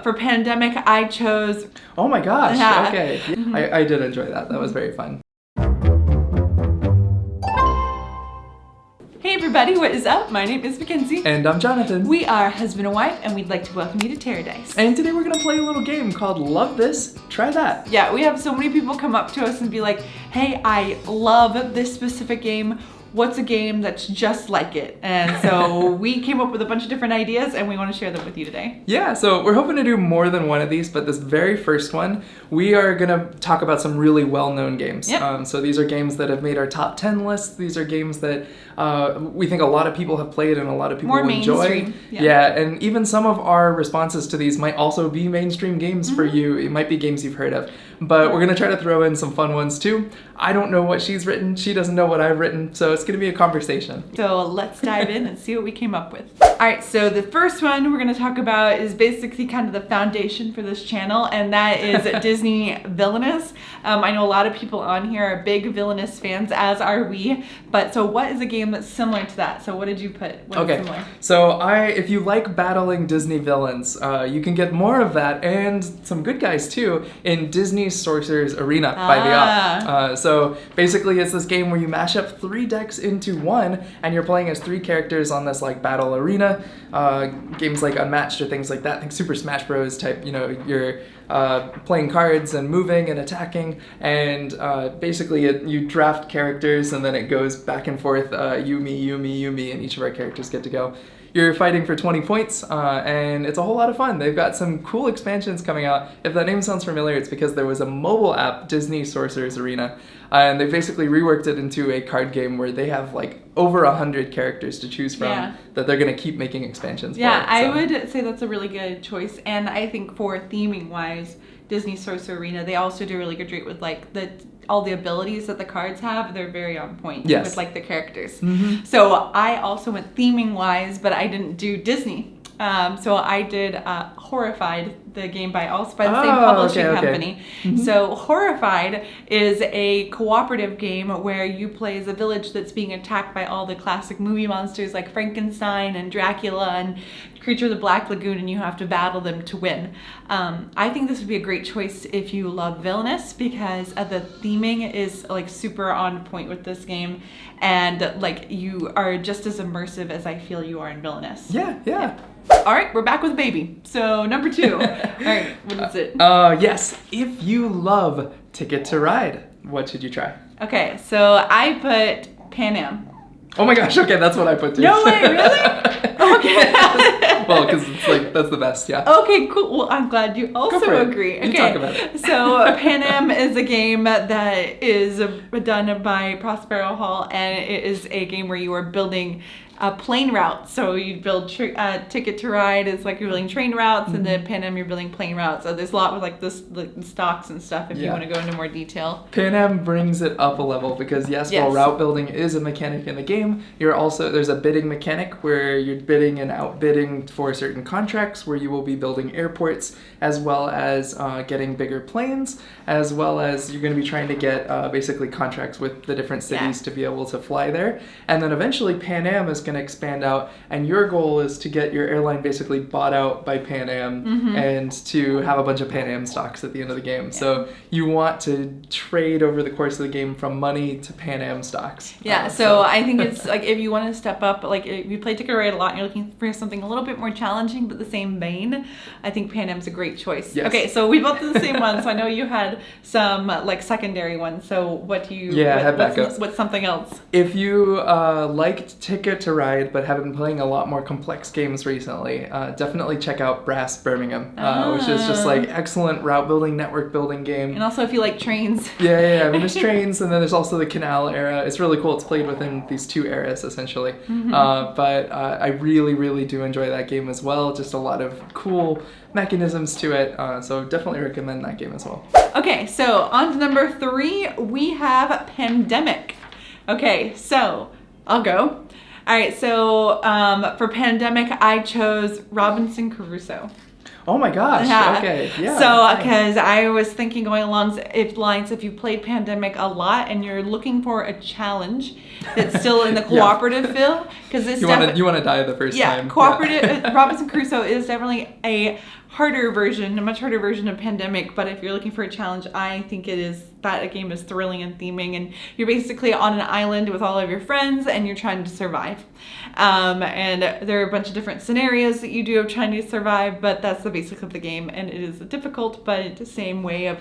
For Pandemic, I chose... Oh my gosh, Yeah. okay. Yeah, I did enjoy that. That was very fun. Hey everybody, what is up? My name is Mackenzie. And I'm Jonathan. We are husband and wife, and we'd like to welcome you to TerreDice. And today we're gonna play a little game called Love This, Try That. Yeah, we have so many people come up to us and be like, hey, I love this specific game. What's a game that's just like it? And so we came up with a bunch of different ideas and we want to share them with you today. Yeah, so we're hoping to do more than one of these, but this very first one, we are gonna talk about some really well-known games. Yep. So these are games that have made our top 10 lists. These are games that we think a lot of people have played and a lot of people More enjoy. mainstream. Yeah, and even some of our responses to these might also be mainstream games for you. It might be games you've heard of, but we're gonna try to throw in some fun ones too. I don't know what she's written. She doesn't know what I've written, so it's gonna be a conversation. So let's dive in and see what we came up with. All right, so the first one we're going to talk about is basically kind of the foundation for this channel, and that is Disney Villainous. I know a lot of people on here are big Villainous fans, as are we. But so what is a game that's similar to that? So what did you put? What is similar? So if you like battling Disney villains, you can get more of that and some good guys too in Disney Sorcerer's Arena by the Op. So basically it's this game where you mash up 3 decks into one, and you're playing as 3 characters on this like battle arena. Games like Unmatched or things like that. Think Super Smash Bros. Type. You know, you're playing cards and moving and attacking, and basically you draft characters and then it goes back and forth. You, me, and each of our characters get to go. You're fighting for 20 points, and it's a whole lot of fun. They've got some cool expansions coming out. If that name sounds familiar, it's because there was a mobile app, Disney Sorcerer's Arena, and they basically reworked it into a card game where they have like over 100 characters to choose from that they're going to keep making expansions for. Yeah, I would say that's a really good choice, and I think for theming-wise, Disney Sorcerer Arena, they also do a really good job with like all the abilities that the cards have. They're very on point with like the characters. So I also went theming wise, but I didn't do Disney. So I did Horrified, the game by the same publishing company. So Horrified is a cooperative game where you play as a village that's being attacked by all the classic movie monsters like Frankenstein and Dracula and Creature of the Black Lagoon, and you have to battle them to win. I think this would be a great choice if you love Villainous, because the theming is like super on point with this game, and like you are just as immersive as I feel you are in Villainous. Yeah. All right, we're back with Baby. So number 2. All right, what is it? Yes, if you love Ticket to Ride, what should you try? Okay, so I put Pan Am. Oh my gosh, okay, that's what I put too. No way, really? Okay. Well, because it's like, that's the best, yeah. Okay, cool. Well, I'm glad you also agree. You talk about it. So Pan Am is a game that is done by Prospero Hall, and it is a game where you are building plane routes. So you build Ticket to Ride is like you're building train routes, and then Pan Am you're building plane routes. So there's a lot with like this stocks and stuff if you want to go into more detail. Pan Am brings it up a level because while route building is a mechanic in the game, there's a bidding mechanic where you're bidding and outbidding for certain contracts where you will be building airports, as well as getting bigger planes, as well as you're going to be trying to get basically contracts with the different cities to be able to fly there. And then eventually Pan Am is going to expand out, and your goal is to get your airline basically bought out by Pan Am and to have a bunch of Pan Am stocks at the end of the game. So you want to trade over the course of the game from money to Pan Am stocks. So I think it's like if you want to step up, like if you play Ticket to Ride a lot and you're looking for something a little bit more challenging but the same vein, I think Pan Am's a great choice. Yes. Okay, so we both did the same one, so I know you had some like secondary ones. So what do you what's something else? If you liked Ticket to Ride but have been playing a lot more complex games recently, definitely check out Brass Birmingham, which is just like excellent route building, network building game. And also if you like trains. Yeah. I mean, there's trains, and then there's also the Canal era. It's really cool. It's played within these 2 eras essentially. But I really, really do enjoy that game as well. Just a lot of cool mechanisms to it. So definitely recommend that game as well. Okay, so on to number 3, we have Pandemic. Okay, so I'll go. All right, so for Pandemic, I chose Robinson Crusoe. Oh my gosh. Yeah. Okay. Yeah. So, because I was thinking going along lines, if you played Pandemic a lot and you're looking for a challenge that's still in the cooperative feel, because it's you want to die the first time. Cooperative. Robinson Crusoe is definitely a harder version, a much harder version of Pandemic, but if you're looking for a challenge, I think that a game is thrilling and theming, and you're basically on an island with all of your friends and you're trying to survive. And there are a bunch of different scenarios that you do of trying to survive, but that's the basic of the game, and it is difficult, but it's the same way of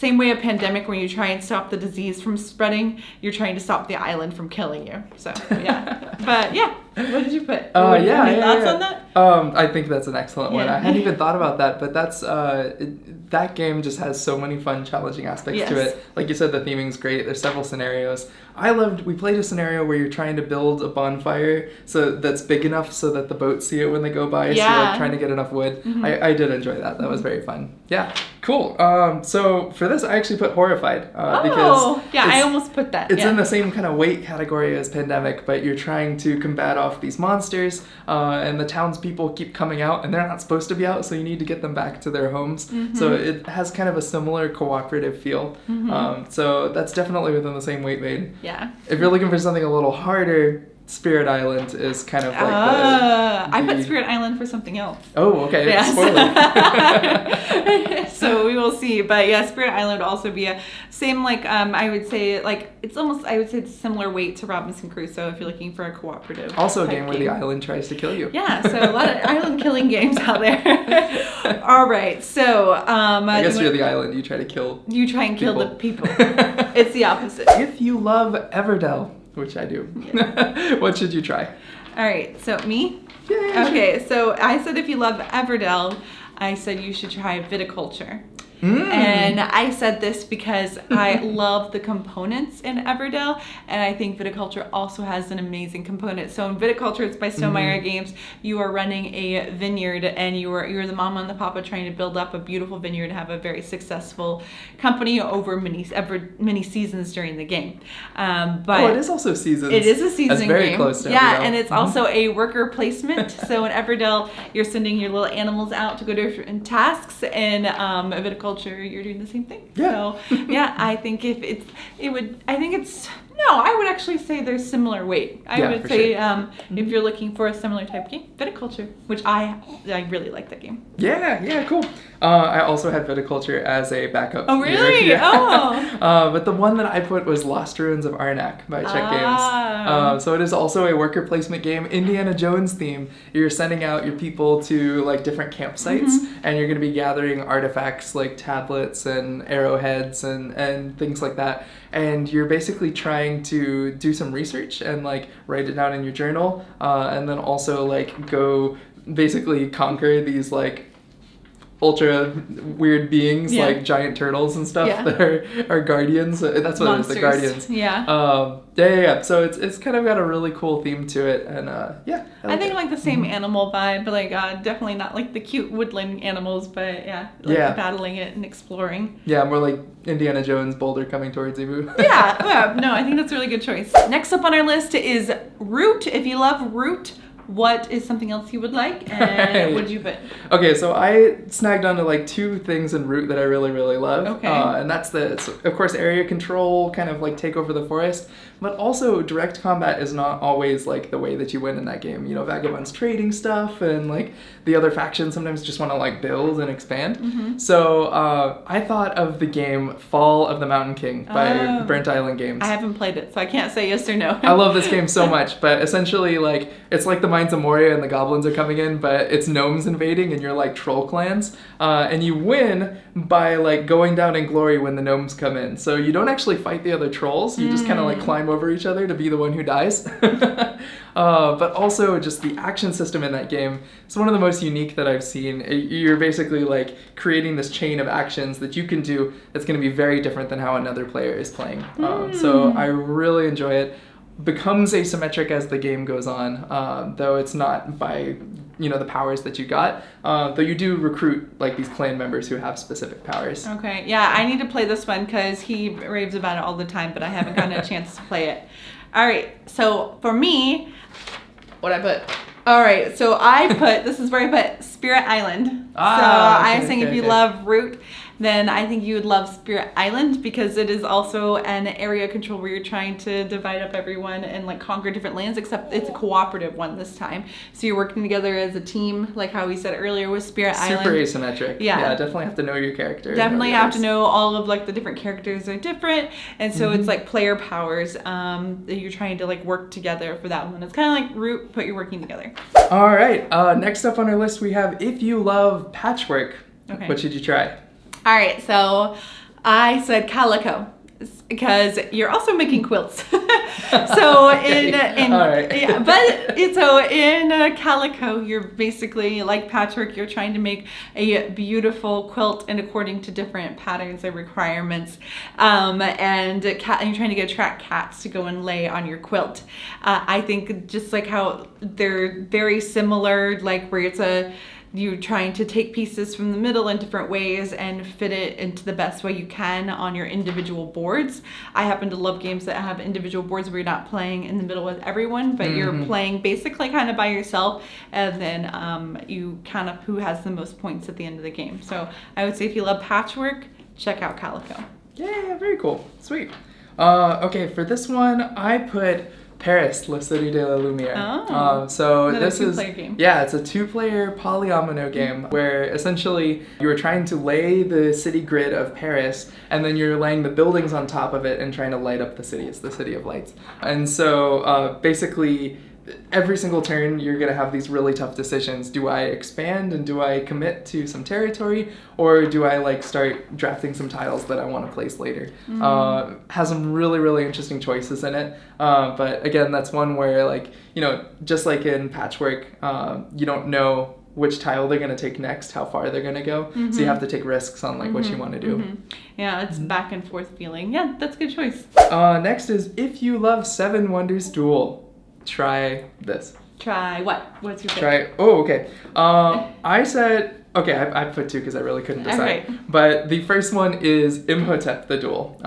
Pandemic, where you try and stop the disease from spreading, you're trying to stop the island from killing you. So yeah. But yeah, what did you put? Any thoughts on that? I think that's an excellent one. I hadn't even thought about that, but that's that game just has so many fun, challenging aspects to it. Like you said, the theming's great. There's several scenarios. We played a scenario where you're trying to build a bonfire so that's big enough so that the boats see it when they go by. So you're like trying to get enough wood. Mm-hmm. I did enjoy that. That was very fun. Yeah, cool. So for this, I actually put Horrified. Because I almost put that. It's in the same kind of weight category as Pandemic, but you're trying to combat off these monsters, and the townspeople keep coming out, and they're not supposed to be out, so you need to get them back to their homes. Mm-hmm. So it has kind of a similar cooperative feel. Mm-hmm. So that's definitely within the same weight vein. Yeah. If you're looking for something a little harder, Spirit Island is kind of like I put Spirit Island for something else. Oh, okay. Yeah. Spoiler. So we will see. But yeah, Spirit Island would also be a same, like, I would say, like, it's almost, I would say it's similar weight to Robinson Crusoe if you're looking for a cooperative. Also a game where the island tries to kill you. Yeah, so a lot of island killing games out there. All right, so. I guess you're the island. You try to kill. You try and kill the people. It's the opposite. If you love Everdell, which I do. Yeah. What should you try? All right, so me? Yay. Okay, so I said if you love Everdell, I said you should try Viticulture. And I said this because I love the components in Everdell, and I think Viticulture also has an amazing component. So in Viticulture, it's by Stonemaier Games. You are running a vineyard, and you're the mama and the papa trying to build up a beautiful vineyard and have a very successful company over many seasons during the game. But it is also seasons. It is a season That's very game. Close to Everdell. Yeah, and it's also a worker placement. So in Everdell, you're sending your little animals out to go to different tasks, and Viticulture, you're doing the same thing. Yeah. So yeah, I think I would actually say there's similar weight. I would say if you're looking for a similar type game, Viticulture, which I really like that game. Yeah, cool. I also had Viticulture as a backup. Oh, really? Yeah. Oh. But the one that I put was Lost Ruins of Arnak by Czech Games. So it is also a worker placement game, Indiana Jones theme. You're sending out your people to like different campsites, and you're going to be gathering artifacts like tablets and arrowheads and things like that. And you're basically trying to do some research and like write it down in your journal, and then also like go basically conquer these like ultra weird beings like giant turtles and stuff that are guardians. That's what Monsters. it is, the guardians. Yeah. So it's kind of got a really cool theme to it, and I think like the same animal vibe, but like definitely not like the cute woodland animals, but battling it and exploring. Yeah, more like Indiana Jones, Boulder coming towards you. No, I think that's a really good choice. Next up on our list is Root. If you love Root, what is something else you would like, and what did you put? Okay, so I snagged onto like two things in Root that I really, really love. Okay. And that's of course, area control, kind of like take over the forest, but also direct combat is not always like the way that you win in that game. You know, Vagabond's trading stuff, and like the other factions sometimes just want to like build and expand. So I thought of the game Fall of the Mountain King by Burnt Island Games. I haven't played it, so I can't say yes or no. I love this game so much, but essentially like it's like the Mines of Moria and the goblins are coming in, but it's gnomes invading and you're like troll clans, and you win by like going down in glory when the gnomes come in. So you don't actually fight the other trolls, you just kind of like climb over each other to be the one who dies. But also just the action system in that game is one of the most unique that I've seen. You're basically like creating this chain of actions that you can do that's going to be very different than how another player is playing. So I really enjoy it. Becomes asymmetric as the game goes on, though it's not by the powers that you got, though you do recruit like these clan members who have specific powers. Okay, yeah, I need to play this one because he raves about it all the time, but I haven't gotten a chance to play it. All right, so for me, what I put? All right, so I put, this is where I put Spirit Island. I was saying if you love Root, then I think you would love Spirit Island, because it is also an area control where you're trying to divide up everyone and like conquer different lands, except it's a cooperative one this time. So you're working together as a team, like how we said earlier with Spirit Island. Super asymmetric. Yeah, definitely have to know your character. Definitely have to know all of like the different characters are different, and so it's like player powers that you're trying to like work together for that one. It's kind of like Root, but you're working together. All right. Next up on our list we have If You Love Patchwork. Okay. What should you try? All right, so I said Calico because you're also making quilts. So in Calico, you're basically like Patchwork. You're trying to make a beautiful quilt, and according to different patterns and requirements, and you're trying to attract cats to go and lay on your quilt. I think just like how they're very similar, like where you're trying to take pieces from the middle in different ways and fit it into the best way you can on your individual boards. I happen to love games that have individual boards where you're not playing in the middle with everyone, but you're playing basically kind of by yourself, and then you count up who has the most points at the end of the game. So I would say if you love Patchwork, check out Calico. Yeah, very cool. Sweet. Okay, for this one, I put Paris, La Cité de la Lumière. So this is game. Yeah, it's a 2-player polyomino game where essentially you're trying to lay the city grid of Paris, and then you're laying the buildings on top of it and trying to light up the city. It's the city of lights. And so basically every single turn you're going to have these really tough decisions. Do I expand and do I commit to some territory, or do I like start drafting some tiles that I want to place later? Has some really interesting choices in it, but again, that's one where, like, you know, just like in Patchwork, you don't know which tile they're going to take next, how far they're going to go, so you have to take risks on like what you want to do. Yeah, it's back and forth feeling. Yeah, that's a good choice. Next is If You Love 7 Wonders Duel. Try this. Try what? What's your favorite? Okay. I said, okay, I put 2 because I really couldn't decide. Okay. But the first one is Imhotep the Duel.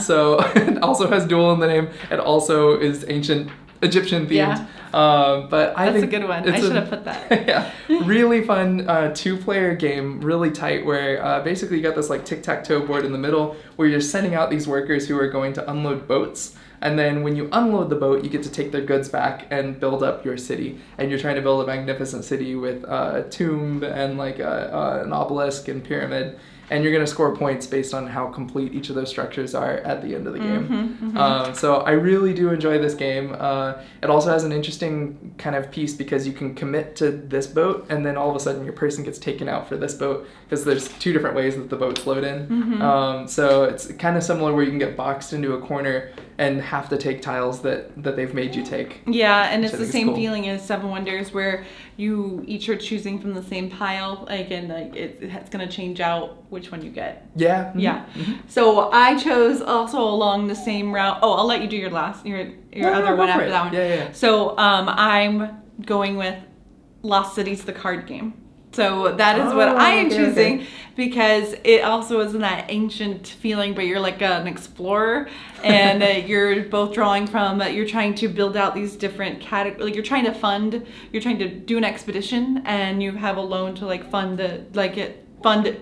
So it also has duel in the name. It also is ancient Egyptian themed. Yeah. But I think that's a good one. I should have put that. Yeah, really fun 2-player game, really tight, where basically you got this like tic-tac-toe board in the middle where you're sending out these workers who are going to unload boats. And then when you unload the boat, you get to take their goods back and build up your city. And you're trying to build a magnificent city with a tomb and like an obelisk and pyramid. And you're going to score points based on how complete each of those structures are at the end of the game. So I really do enjoy this game. It also has an interesting kind of piece because you can commit to this boat, and then all of a sudden your person gets taken out for this boat, because there's 2 different ways that the boats load in. So it's kind of similar where you can get boxed into a corner and have to take tiles that they've made you take. Yeah, and it's the same feeling as 7 Wonders, where you each are choosing from the same pile, like, and like it's gonna change out which one you get. Yeah. Yeah. So I chose also along the same route. Oh, I'll let you do your other one after that one. Yeah. So I'm going with Lost Cities, the card game. So that is what I am choosing, because it also is in that ancient feeling, but you're like an explorer, and you're both drawing from, you're trying to build out these different categories, like you're trying to do an expedition, and you have a loan to like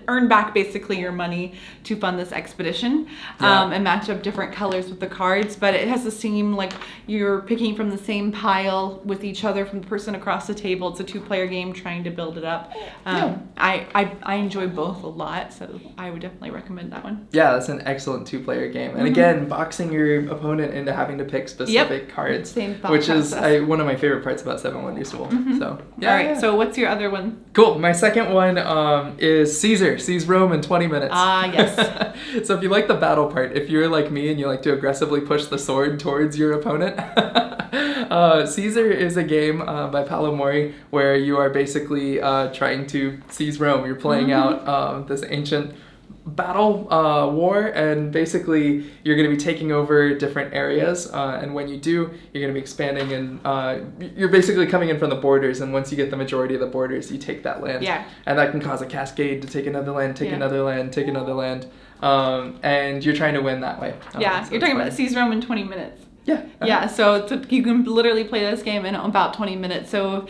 earn back basically your money to fund this expedition, and match up different colors with the cards. But it has to seem like you're picking from the same pile with each other from the person across the table. It's a 2-player game trying to build it up. I enjoy both a lot, so I would definitely recommend that one. Yeah, that's an excellent 2-player game. And again, boxing your opponent into having to pick specific cards, which is one of my favorite parts about 7 Wonders Duel. So yeah. All right, so what's your other one? Cool. My second one is Caesar Sees Rome in 20 minutes. Yes. So if you like the battle part, if you're like me and you like to aggressively push the sword towards your opponent, Caesar is a game by Paolo Mori where you are basically trying to seize Rome. You're playing out this ancient battle war, and basically you're going to be taking over different areas, and when you do, you're going to be expanding, and you're basically coming in from the borders, and once you get the majority of the borders, you take that land. And that can cause a cascade to take another land, take another land, take another land, and you're trying to win that way. You're talking about Seize Rome in 20 minutes. Yeah. Yeah, so you can literally play this game in about 20 minutes. So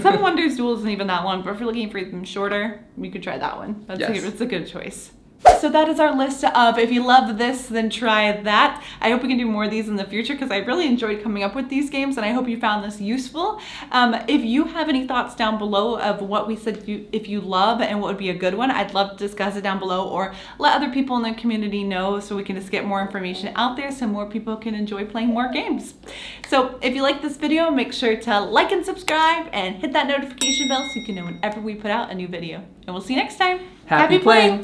some Wonders Duel isn't even that long, but if you're looking for something shorter, you could try that one. It's a good choice. So that is our list of, if you love this, then try that. I hope we can do more of these in the future because I really enjoyed coming up with these games, and I hope you found this useful. If you have any thoughts down below of what we said if you love and what would be a good one, I'd love to discuss it down below, or let other people in the community know so we can just get more information out there so more people can enjoy playing more games. So if you like this video, make sure to like and subscribe and hit that notification bell so you can know whenever we put out a new video. And we'll see you next time. Happy playing!